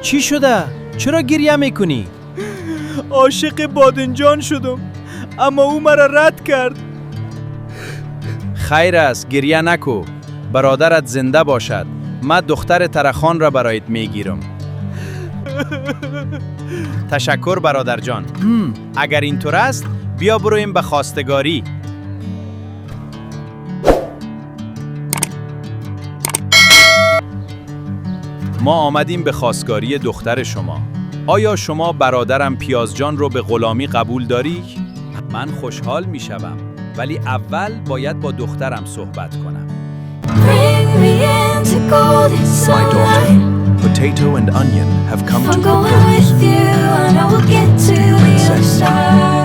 چی شده؟ چرا گریه میکنی؟ عاشق بادنجان شدم اما او مرا رد کرد. خیر است، گریه نکو. برادرت زنده باشد. من دختر ترخان را برایت میگیرم. تشکر برادر جان. اگر اینطور است بیا برویم به خواستگاری. ما آمدیم به خواستگاری دختر شما. آیا شما برادرم پیازجان رو به غلامی قبول داری؟ من خوشحال می شوم، ولی اول باید با دخترم صحبت کنم. Bring me into golden My daughter, sunlight. Potato and Onion have come If to I'm going propose. with you, I know we'll get to the other Princess. side.